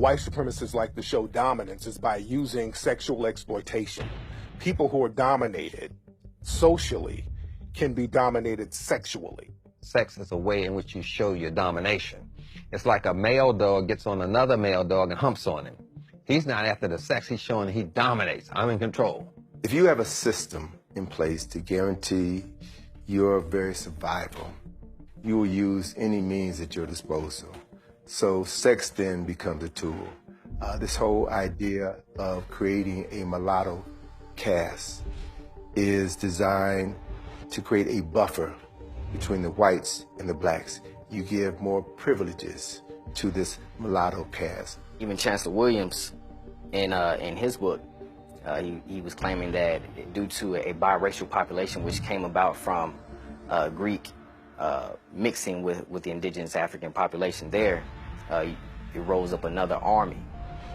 white supremacists like to show dominance is by using sexual exploitation. People who are dominated socially can be dominated sexually. Sex is a way in which you show your domination. It's like a male dog gets on another male dog and humps on him. He's not after the sex, he's showing he dominates. I'm in control. If you have a system in place to guarantee your very survival, you will use any means at your disposal. So sex then becomes a tool. This whole idea of creating a mulatto caste is designed to create a buffer between the whites and the blacks. You give more privileges to this mulatto caste. Even Chancellor Williams, in his book, he was claiming that due to a biracial population which came about from Greek mixing with the indigenous African population there, it rose up another army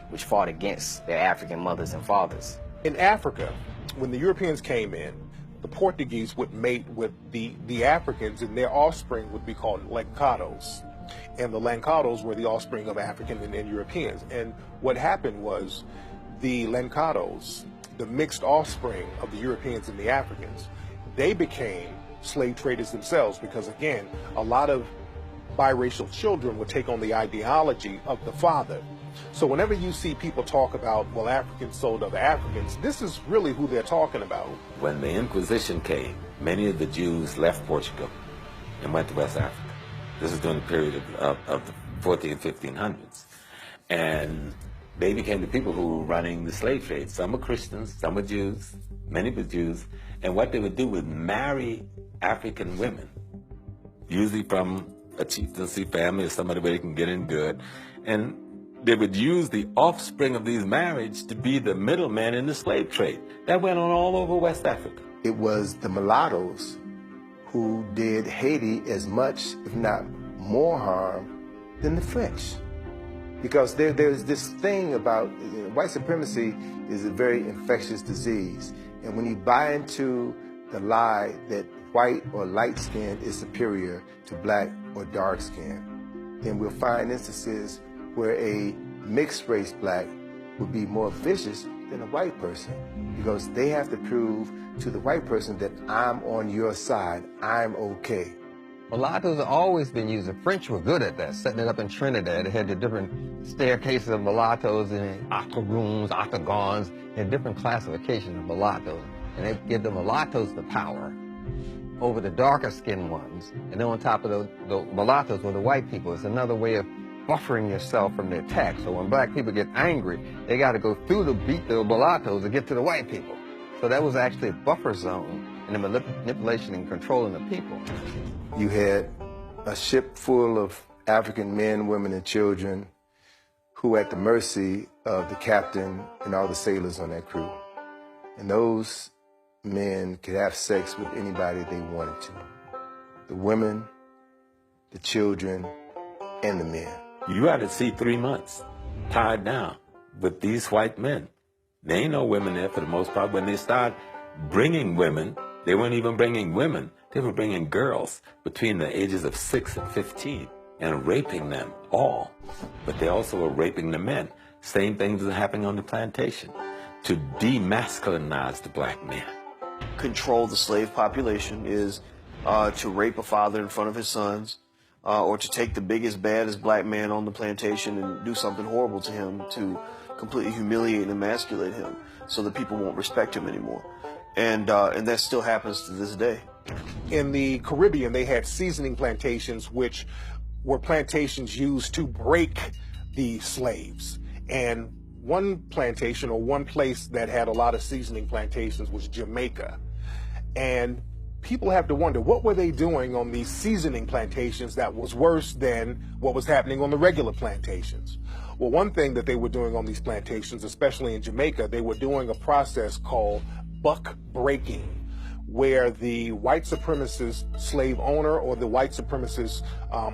which fought against their African mothers and fathers. In Africa, when the Europeans came in, the Portuguese would mate with the Africans, and their offspring would be called Lancados. And the Lancados were the offspring of African and Europeans. And what happened was the Lancados, the mixed offspring of the Europeans and the Africans, they became slave traders themselves because, again, a lot of biracial children would take on the ideology of the father. So whenever you see people talk about, well, Africans sold other Africans, this is really who they're talking about. When the Inquisition came, many of the Jews left Portugal and went to West Africa. This is during the period of the 14 and 1500s. And they became the people who were running the slave trade. Some were Christians, some were Jews, many were Jews. And what they would do was marry African women, usually from a chieftaincy family or somebody where they can get in good. And they would use the offspring of these marriages to be the middleman in the slave trade. That went on all over West Africa. It was the mulattoes who did Haiti as much, if not more harm than the French. Because there's this thing about, white supremacy is a very infectious disease. And when you buy into the lie that white or light skin is superior to black or dark skin, then we'll find instances where a mixed race black would be more vicious than a white person because they have to prove to the white person that I'm on your side, I'm okay. Mulattoes have always been used. The French were good at that, setting it up in Trinidad. They had the different staircases of mulattoes and octoroons, octagons, and different classifications of mulattoes. And they give the mulattoes the power over the darker skinned ones. And then on top of the mulattoes were the white people. It's another way of buffering yourself from the attack. So when black people get angry, they got to go through to beat the mulattoes to get to the white people. So that was actually a buffer zone in the manipulation and controlling the people. You had a ship full of African men, women, and children who were at the mercy of the captain and all the sailors on that crew. And those men could have sex with anybody they wanted to. The women, the children, and the men. You out at sea 3 months, tied down with these white men. There ain't no women there for the most part. When they start bringing women, they weren't even bringing women. They were bringing girls between the ages of 6 and 15 and raping them all. But they also were raping the men. Same things was happening on the plantation to demasculinize the black man. Control the slave population is to rape a father in front of his sons, or to take the biggest, baddest black man on the plantation and do something horrible to him to completely humiliate and emasculate him so that people won't respect him anymore. And that still happens to this day. In the Caribbean, they had seasoning plantations, which were plantations used to break the slaves. And one plantation or one place that had a lot of seasoning plantations was Jamaica. And people have to wonder, what were they doing on these seasoning plantations that was worse than what was happening on the regular plantations? Well, one thing that they were doing on these plantations, especially in Jamaica, they were doing a process called buck breaking, where the white supremacist slave owner or the white supremacist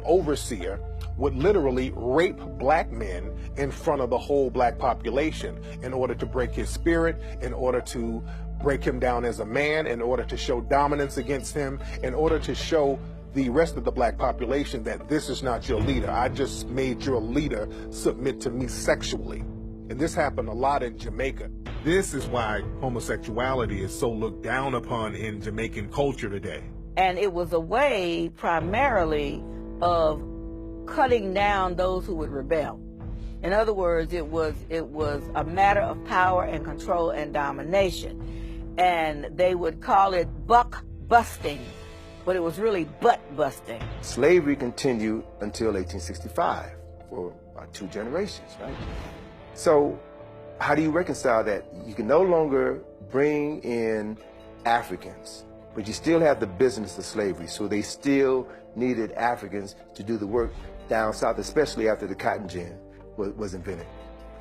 overseer would literally rape black men in front of the whole black population in order to break his spirit, in order to break him down as a man, in order to show dominance against him, in order to show the rest of the black population that this is not your leader. I just made your leader submit to me sexually. And this happened a lot in Jamaica. This is why homosexuality is so looked down upon in Jamaican culture today. And it was a way primarily of cutting down those who would rebel. In other words, it was a matter of power and control and domination. And they would call it buck busting, but it was really butt busting. Slavery continued until 1865 for about 2 generations, right? So how do you reconcile that? You can no longer bring in Africans, but you still have the business of slavery. So they still needed Africans to do the work down south, especially after the cotton gin was invented.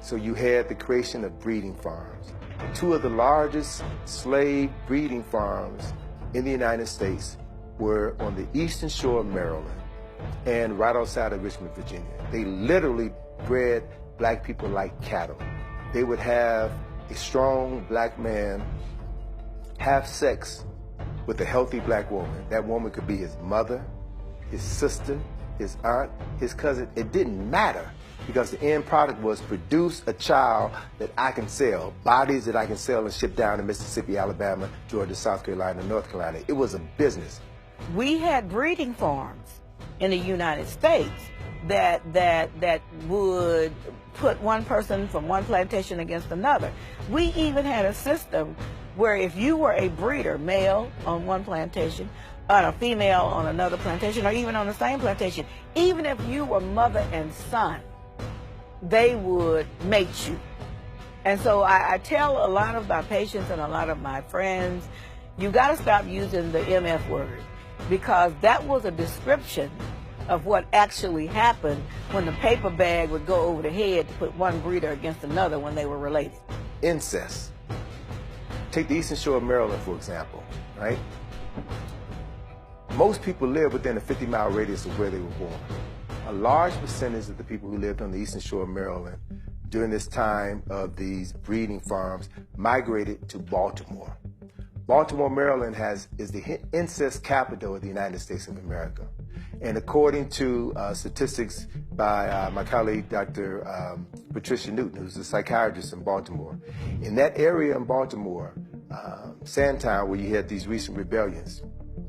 So you had the creation of breeding farms. 2 of the largest slave breeding farms in the United States were on the eastern shore of Maryland and right outside of Richmond, Virginia. They literally bred black people like cattle. They would have a strong black man have sex with a healthy black woman. That woman could be his mother, his sister, his aunt, his cousin. It didn't matter, because the end product was produce a child that I can sell, bodies that I can sell and ship down to Mississippi, Alabama, Georgia, South Carolina, North Carolina. It was a business. We had breeding farms in the United States that would put one person from one plantation against another. We even had a system where if you were a breeder, male on one plantation, and a female on another plantation, or even on the same plantation, even if you were mother and son, they would mate you. And so I tell a lot of my patients and a lot of my friends, you got to stop using the MF word, because that was a description of what actually happened when the paper bag would go over the head to put one breeder against another when they were related. Incest. Take the eastern shore of Maryland, for example, right? Most people live within a 50-mile radius of where they were born. A large percentage of the people who lived on the eastern shore of Maryland during this time of these breeding farms migrated to Baltimore. Baltimore, Maryland is the incest capital of the United States of America. And according to statistics by my colleague, Dr. Patricia Newton, who's a psychiatrist in Baltimore, in that area in Baltimore, Sandtown, where you had these recent rebellions,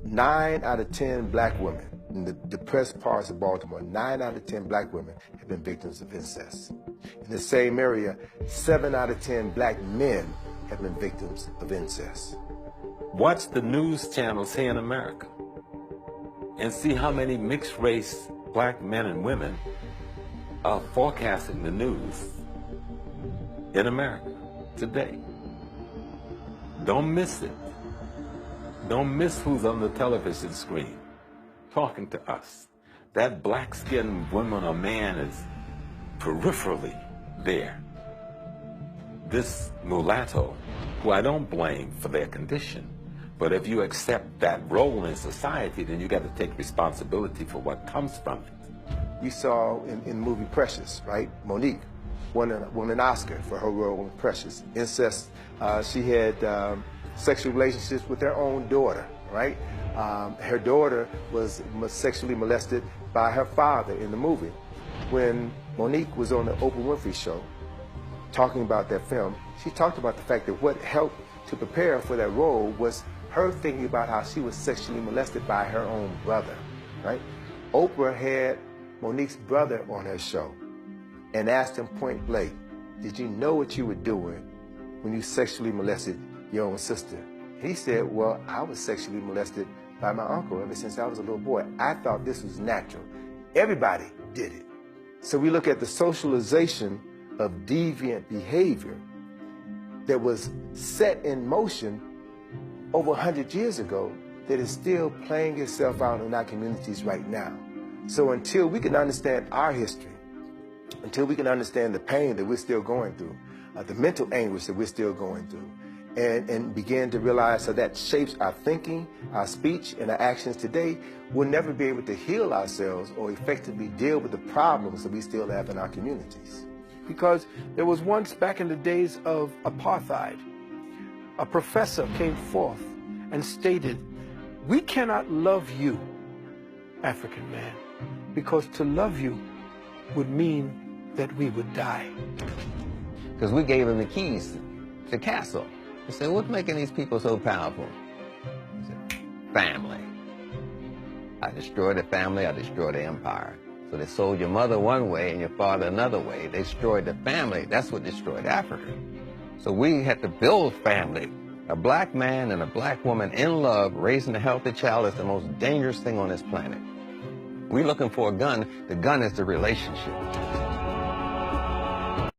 9 out of 10 black women in the depressed parts of Baltimore, 9 out of 10 black women have been victims of incest. In the same area, 7 out of 10 black men have been victims of incest. Watch the news channels here in America and see how many mixed race black men and women are forecasting the news in America today. Don't miss it. Don't miss who's on the television screen talking to us. That black-skinned woman or man is peripherally there. This mulatto, who I don't blame for their condition, but if you accept that role in society, then you got to take responsibility for what comes from it. You saw in the movie Precious, right? Monique won an Oscar for her role in Precious. Incest, she had sexual relationships with her own daughter, right? Her daughter was sexually molested by her father in the movie. When Monique was on the Oprah Winfrey Show talking about that film, she talked about the fact that what helped to prepare her for that role was her thinking about how she was sexually molested by her own brother, right? Oprah had Monique's brother on her show and asked him point blank, did you know what you were doing when you sexually molested your own sister? He said, well, I was sexually molested by my uncle ever since I was a little boy. I thought this was natural. Everybody did it. So we look at the socialization of deviant behavior that was set in motion over 100 years ago that is still playing itself out in our communities right now. So until we can understand our history, until we can understand the pain that we're still going through, the mental anguish that we're still going through, and begin to realize how that shapes our thinking, our speech, and our actions today, we'll never be able to heal ourselves or effectively deal with the problems that we still have in our communities. Because there was once, back in the days of apartheid, a professor came forth and stated, we cannot love you African man, because to love you would mean that we would die. Because we gave him the keys to the castle. He said, what's making these people so powerful? He said, family. I destroyed the family, I destroyed the empire. So they sold your mother one way and your father another way. They destroyed the family. That's what destroyed Africa. So we had to build family. A black man and a black woman in love, raising a healthy child is the most dangerous thing on this planet. We're looking for a gun. The gun is the relationship.